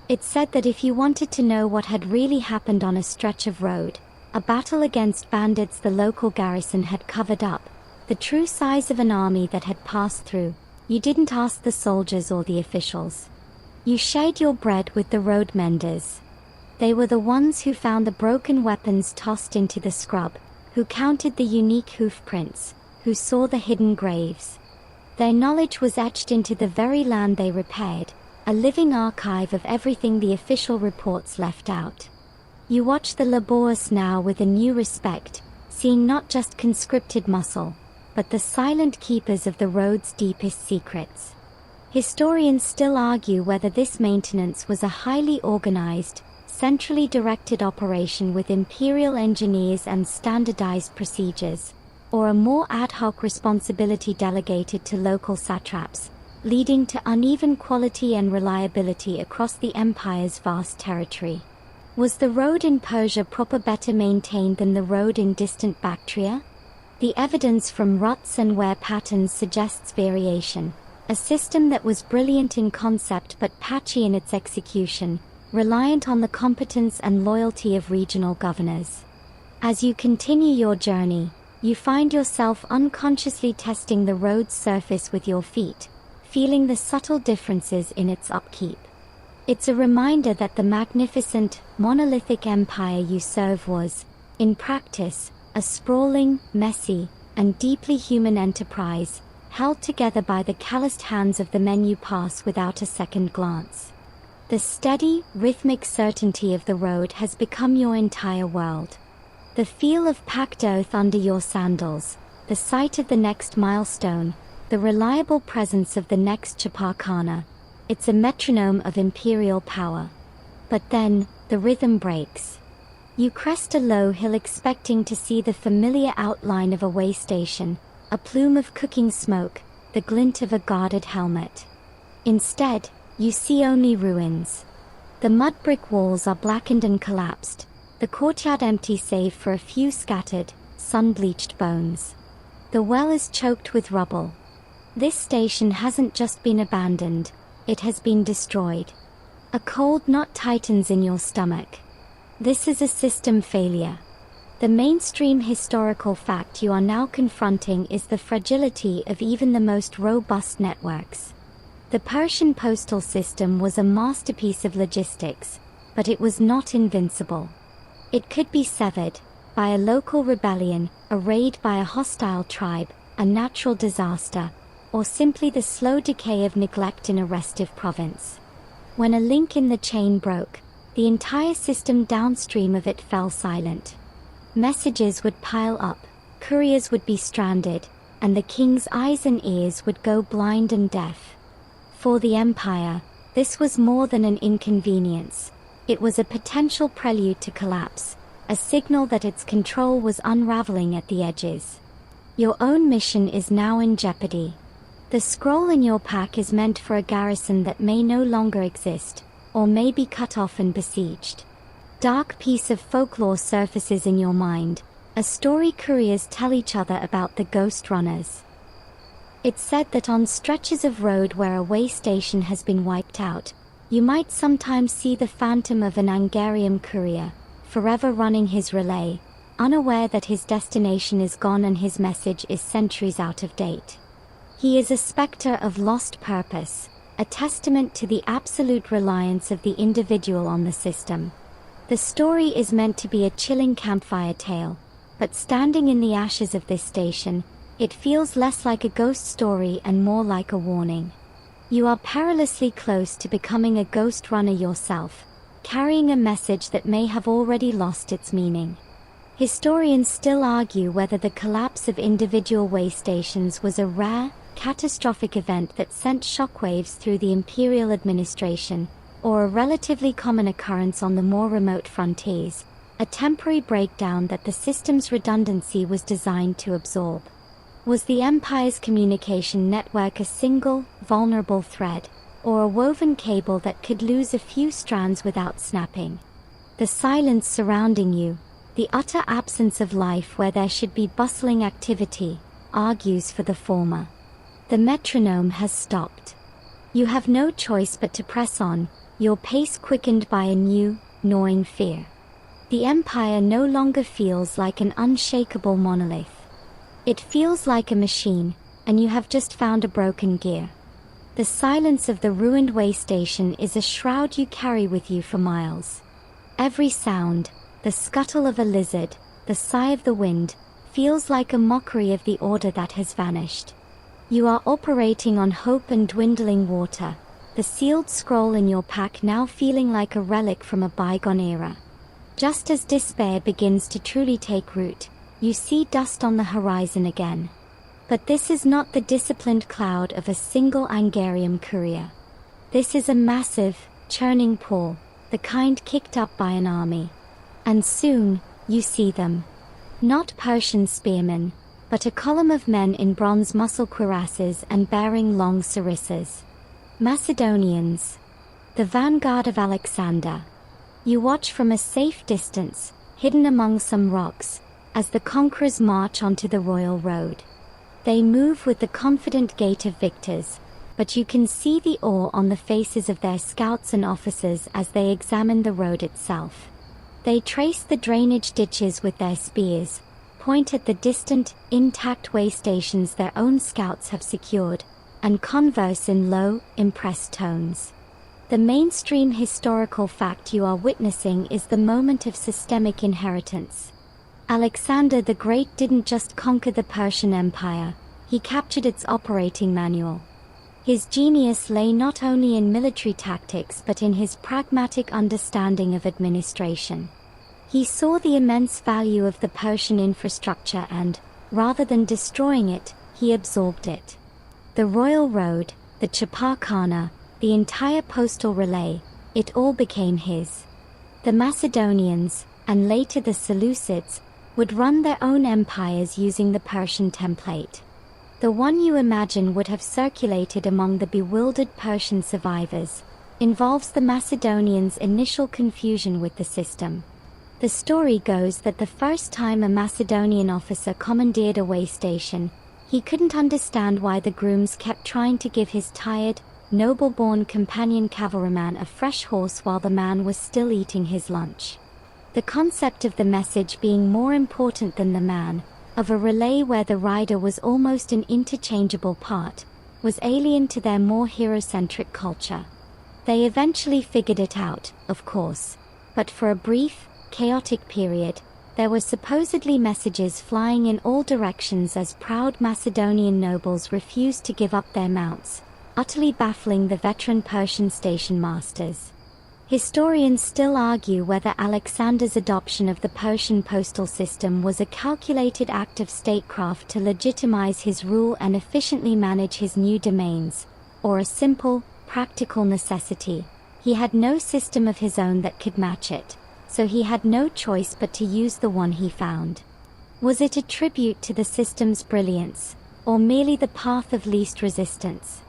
S1: It's said that if you wanted to know what had really happened on a stretch of road, a battle against bandits the local garrison had covered up, the true size of an army that had passed through, you didn't ask the soldiers or the officials. You shared your bread with the road menders. They were the ones who found the broken weapons tossed into the scrub, who counted the unique hoof prints, who saw the hidden graves. Their knowledge was etched into the very land they repaired, a living archive of everything the official reports left out. You watch the laborers now with a new respect, seeing not just conscripted muscle, but the silent keepers of the road's deepest secrets. Historians still argue whether this maintenance was a highly organized, centrally directed operation with imperial engineers and standardized procedures, or a more ad hoc responsibility delegated to local satraps, leading to uneven quality and reliability across the empire's vast territory. Was the road in Persia proper better maintained than the road in distant Bactria? The evidence from ruts and wear patterns suggests variation, a system that was brilliant in concept but patchy in its execution, reliant on the competence and loyalty of regional governors. As you continue your journey, you find yourself unconsciously testing the road's surface with your feet, feeling the subtle differences in its upkeep. It's a reminder that the magnificent, monolithic empire you serve was, in practice, a sprawling, messy, and deeply human enterprise, held together by the calloused hands of the men you pass without a second glance. The steady, rhythmic certainty of the road has become your entire world. The feel of packed earth under your sandals, the sight of the next milestone, the reliable presence of the next Chaparkhana. It's a metronome of imperial power. But then, the rhythm breaks. You crest a low hill expecting to see the familiar outline of a way station, a plume of cooking smoke, the glint of a guarded helmet. Instead, you see only ruins. The mud brick walls are blackened and collapsed, the courtyard empty save for a few scattered, sun-bleached bones. The well is choked with rubble. This station hasn't just been abandoned, it has been destroyed. A cold knot tightens in your stomach. This is a system failure. The mainstream historical fact you are now confronting is the fragility of even the most robust networks. The Persian postal system was a masterpiece of logistics, but it was not invincible. It could be severed by a local rebellion, a raid by a hostile tribe, a natural disaster, or simply the slow decay of neglect in a restive province. When a link in the chain broke, the entire system downstream of it fell silent. Messages would pile up, couriers would be stranded, and the king's eyes and ears would go blind and deaf. For the empire, this was more than an inconvenience. It was a potential prelude to collapse, a signal that its control was unraveling at the edges. Your own mission is now in jeopardy. The scroll in your pack is meant for a garrison that may no longer exist, or may be cut off and besieged. Dark piece of folklore surfaces in your mind, a story couriers tell each other about the ghost runners. It's said that on stretches of road where a way station has been wiped out, you might sometimes see the phantom of an Angarium courier, forever running his relay, unaware that his destination is gone and his message is centuries out of date. He is a specter of lost purpose, a testament to the absolute reliance of the individual on the system. The story is meant to be a chilling campfire tale, but standing in the ashes of this station, it feels less like a ghost story and more like a warning. You are perilously close to becoming a ghost runner yourself, carrying a message that may have already lost its meaning. Historians still argue whether the collapse of individual way stations was a rare, catastrophic event that sent shockwaves through the imperial administration, or a relatively common occurrence on the more remote frontiers, a temporary breakdown that the system's redundancy was designed to absorb. Was the Empire's communication network a single, vulnerable thread, or a woven cable that could lose a few strands without snapping? The silence surrounding you, the utter absence of life where there should be bustling activity, argues for the former. The metronome has stopped. You have no choice but to press on, your pace quickened by a new, gnawing fear. The Empire no longer feels like an unshakable monolith. It feels like a machine, and you have just found a broken gear. The silence of the ruined way station is a shroud you carry with you for miles. Every sound, the scuttle of a lizard, the sigh of the wind, feels like a mockery of the order that has vanished. You are operating on hope and dwindling water, the sealed scroll in your pack now feeling like a relic from a bygone era. Just as despair begins to truly take root, you see dust on the horizon again. But this is not the disciplined cloud of a single Angarium courier. This is a massive, churning pall, the kind kicked up by an army. And soon, you see them. Not Persian spearmen, but a column of men in bronze muscle cuirasses and bearing long sarissas. Macedonians. The vanguard of Alexander. You watch from a safe distance, hidden among some rocks, as the conquerors march onto the royal road. They move with the confident gait of victors, but you can see the awe on the faces of their scouts and officers as they examine the road itself. They trace the drainage ditches with their spears, point at the distant, intact way stations their own scouts have secured, and converse in low, impressed tones. The mainstream historical fact you are witnessing is the moment of systemic inheritance. Alexander the Great didn't just conquer the Persian Empire, he captured its operating manual. His genius lay not only in military tactics but in his pragmatic understanding of administration. He saw the immense value of the Persian infrastructure and, rather than destroying it, he absorbed it. The royal road, the Chapar-Khana, the entire postal relay, it all became his. The Macedonians, and later the Seleucids, would run their own empires using the Persian template. The one you imagine would have circulated among the bewildered Persian survivors, involves the Macedonians' initial confusion with the system. The story goes that the first time a Macedonian officer commandeered a way station, he couldn't understand why the grooms kept trying to give his tired, noble-born companion cavalryman a fresh horse while the man was still eating his lunch. The concept of the message being more important than the man, of a relay where the rider was almost an interchangeable part, was alien to their more hero-centric culture. They eventually figured it out, of course, but for a brief, chaotic period, there were supposedly messages flying in all directions as proud Macedonian nobles refused to give up their mounts, utterly baffling the veteran Persian station masters. Historians still argue whether Alexander's adoption of the Persian postal system was a calculated act of statecraft to legitimize his rule and efficiently manage his new domains, or a simple, practical necessity. He had no system of his own that could match it, so he had no choice but to use the one he found. Was it a tribute to the system's brilliance, or merely the path of least resistance?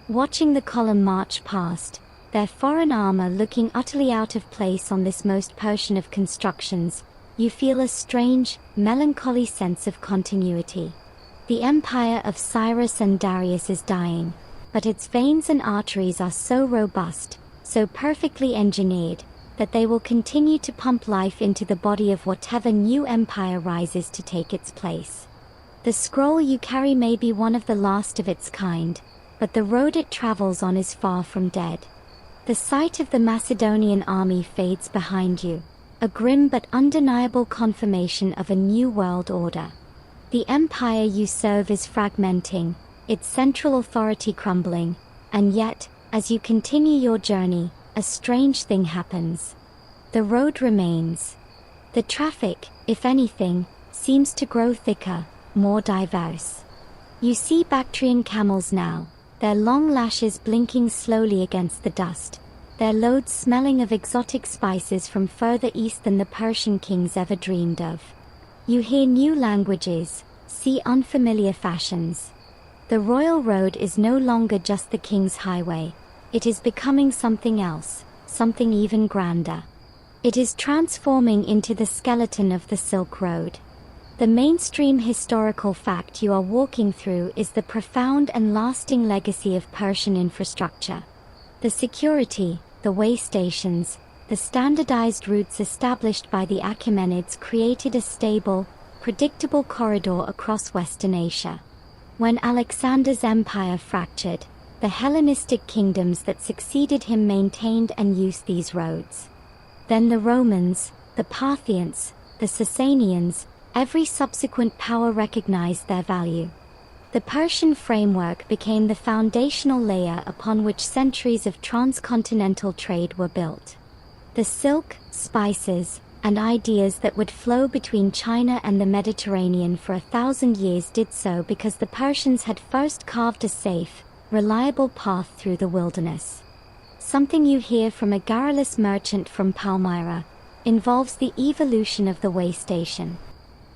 S1: Watching the column march past, their foreign armor looking utterly out of place on this most Persian of constructions, you feel a strange, melancholy sense of continuity. The empire of Cyrus and Darius is dying, but its veins and arteries are so robust, so perfectly engineered, that they will continue to pump life into the body of whatever new empire rises to take its place. The scroll you carry may be one of the last of its kind, but the road it travels on is far from dead. The sight of the Macedonian army fades behind you, a grim but undeniable confirmation of a new world order. The empire you serve is fragmenting, its central authority crumbling, and yet, as you continue your journey, a strange thing happens. The road remains. The traffic, if anything, seems to grow thicker, more diverse. You see Bactrian camels now, their long lashes blinking slowly against the dust, their loads smelling of exotic spices from further east than the Persian kings ever dreamed of. You hear new languages, see unfamiliar fashions. The royal road is no longer just the king's highway. It is becoming something else, something even grander. It is transforming into the skeleton of the Silk Road. The mainstream historical fact you are walking through is the profound and lasting legacy of Persian infrastructure. The security, the waystations, the standardized routes established by the Achaemenids created a stable, predictable corridor across Western Asia. When Alexander's empire fractured, the Hellenistic kingdoms that succeeded him maintained and used these roads. Then the Romans, the Parthians, the Sasanians, every subsequent power recognized their value. The Persian framework became the foundational layer upon which centuries of transcontinental trade were built. The silk, spices, and ideas that would flow between China and the Mediterranean for 1,000 years did so because the Persians had first carved a safe, reliable path through the wilderness. Something you hear from a garrulous merchant from Palmyra involves the evolution of the waystation.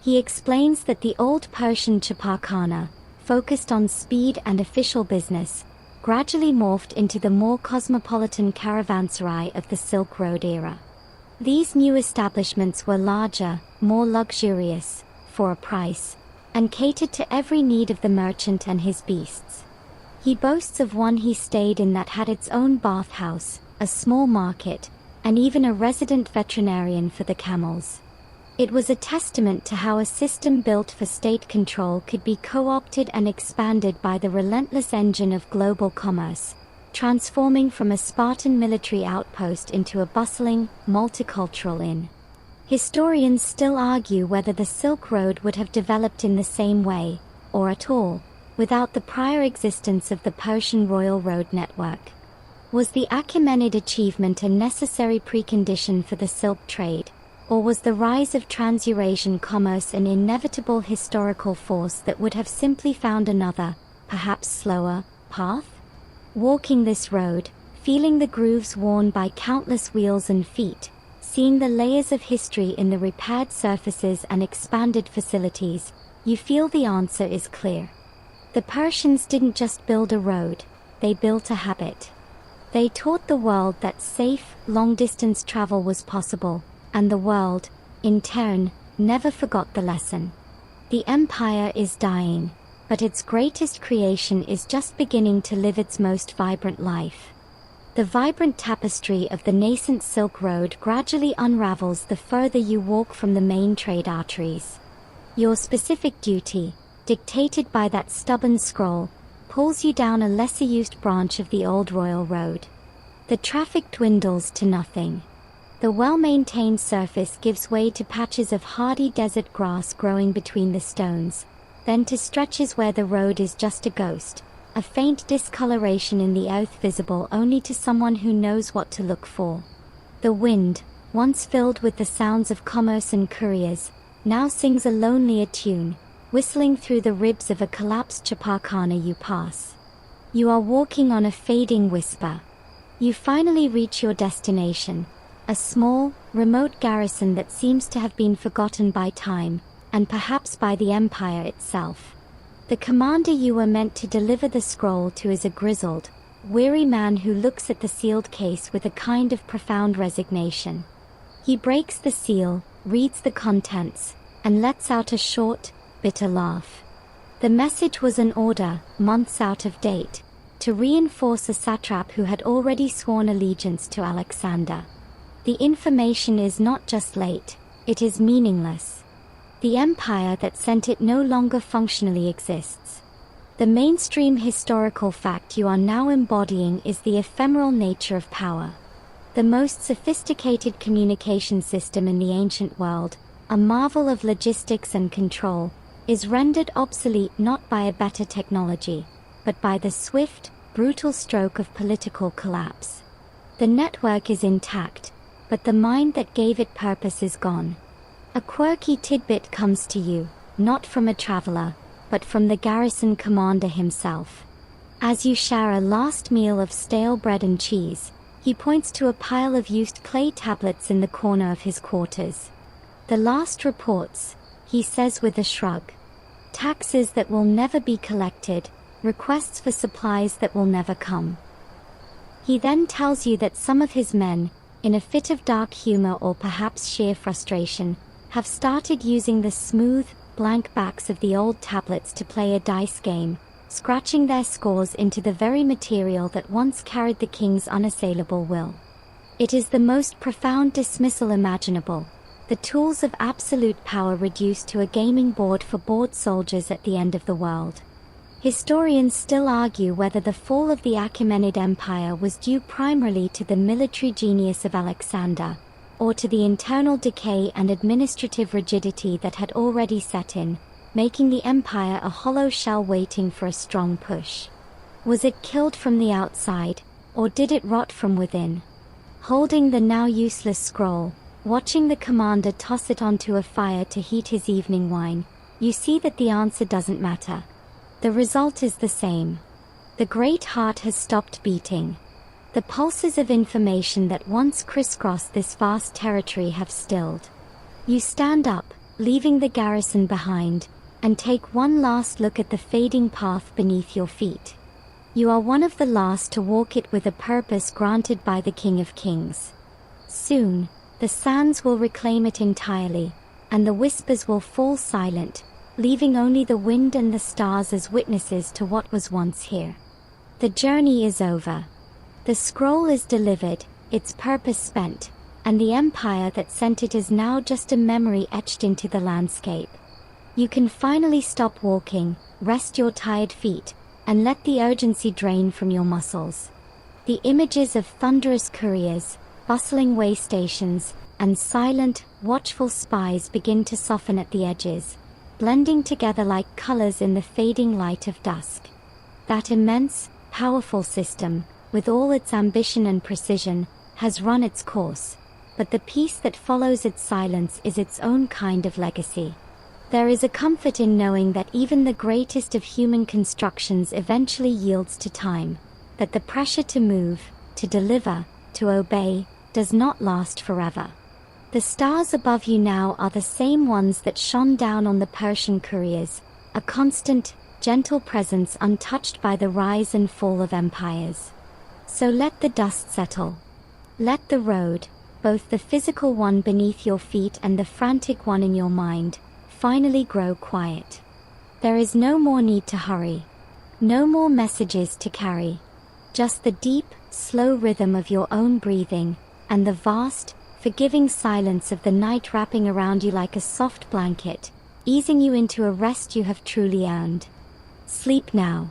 S1: He explains that the old Persian chaparkhana, focused on speed and official business, gradually morphed into the more cosmopolitan caravanserai of the Silk Road era. These new establishments were larger, more luxurious, for a price, and catered to every need of the merchant and his beasts. He boasts of one he stayed in that had its own bathhouse, a small market, and even a resident veterinarian for the camels. It was a testament to how a system built for state control could be co-opted and expanded by the relentless engine of global commerce, transforming from a Spartan military outpost into a bustling, multicultural inn. Historians still argue whether the Silk Road would have developed in the same way, or at all, without the prior existence of the Persian Royal Road network. Was the Achaemenid achievement a necessary precondition for the silk trade? Or was the rise of Trans-Eurasian commerce an inevitable historical force that would have simply found another, perhaps slower, path? Walking this road, feeling the grooves worn by countless wheels and feet, seeing the layers of history in the repaired surfaces and expanded facilities, you feel the answer is clear. The Persians didn't just build a road, they built a habit. They taught the world that safe, long-distance travel was possible, and the world, in turn, never forgot the lesson. The empire is dying, but its greatest creation is just beginning to live its most vibrant life. The vibrant tapestry of the nascent Silk Road gradually unravels the further you walk from the main trade arteries. Your specific duty, dictated by that stubborn scroll, pulls you down a lesser-used branch of the old royal road. The traffic dwindles to nothing. The well-maintained surface gives way to patches of hardy desert grass growing between the stones, then to stretches where the road is just a ghost, a faint discoloration in the earth visible only to someone who knows what to look for. The wind, once filled with the sounds of commerce and couriers, now sings a lonelier tune, whistling through the ribs of a collapsed chaparkhana you pass. You are walking on a fading whisper. You finally reach your destination, a small, remote garrison that seems to have been forgotten by time, and perhaps by the empire itself. The commander you were meant to deliver the scroll to is a grizzled, weary man who looks at the sealed case with a kind of profound resignation. He breaks the seal, reads the contents, and lets out a short, bitter laugh. The message was an order, months out of date, to reinforce a satrap who had already sworn allegiance to Alexander. The information is not just late, it is meaningless. The empire that sent it no longer functionally exists. The mainstream historical fact you are now embodying is the ephemeral nature of power. The most sophisticated communication system in the ancient world, a marvel of logistics and control, is rendered obsolete not by a better technology, but by the swift, brutal stroke of political collapse. The network is intact, but the mind that gave it purpose is gone. A quirky tidbit comes to you, not from a traveler, but from the garrison commander himself. As you share a last meal of stale bread and cheese, he He points to a pile of used clay tablets in the corner of his quarters. "The last reports," he says with a shrug. "Taxes that will never be collected, requests for supplies that will never come." He then tells you that some of his men, in a fit of dark humor or perhaps sheer frustration, have started using the smooth, blank backs of the old tablets to play a dice game, scratching their scores into the very material that once carried the king's unassailable will. It is the most profound dismissal imaginable, the tools of absolute power reduced to a gaming board for bored soldiers at the end of the world. Historians still argue whether the fall of the Achaemenid Empire was due primarily to the military genius of Alexander, or to the internal decay and administrative rigidity that had already set in, making the empire a hollow shell waiting for a strong push. Was it killed from the outside, or did it rot from within? Holding the now useless scroll, watching the commander toss it onto a fire to heat his evening wine, you see that the answer doesn't matter. The result is the same. The great heart has stopped beating. The pulses of information that once crisscrossed this vast territory have stilled. You stand up, leaving the garrison behind, and take one last look at the fading path beneath your feet. You are one of the last to walk it with a purpose granted by the King of Kings. Soon, the sands will reclaim it entirely, and the whispers will fall silent, leaving only the wind and the stars as witnesses to what was once here. The journey is over. The scroll is delivered, its purpose spent, and the empire that sent it is now just a memory etched into the landscape. You can finally stop walking, rest your tired feet, and let the urgency drain from your muscles. The images of thunderous couriers, bustling waystations, and silent, watchful spies begin to soften at the edges, blending together like colors in the fading light of dusk. That immense, powerful system, with all its ambition and precision, has run its course, but the peace that follows its silence is its own kind of legacy. There is a comfort in knowing that even the greatest of human constructions eventually yields to time, that the pressure to move, to deliver, to obey, does not last forever. The stars above you now are the same ones that shone down on the Persian couriers, a constant, gentle presence untouched by the rise and fall of empires. So let the dust settle. Let the road, both the physical one beneath your feet and the frantic one in your mind, finally grow quiet. There is no more need to hurry. No more messages to carry. Just the deep, slow rhythm of your own breathing, and the vast, forgiving silence of the night wrapping around you like a soft blanket, easing you into a rest you have truly earned. Sleep now.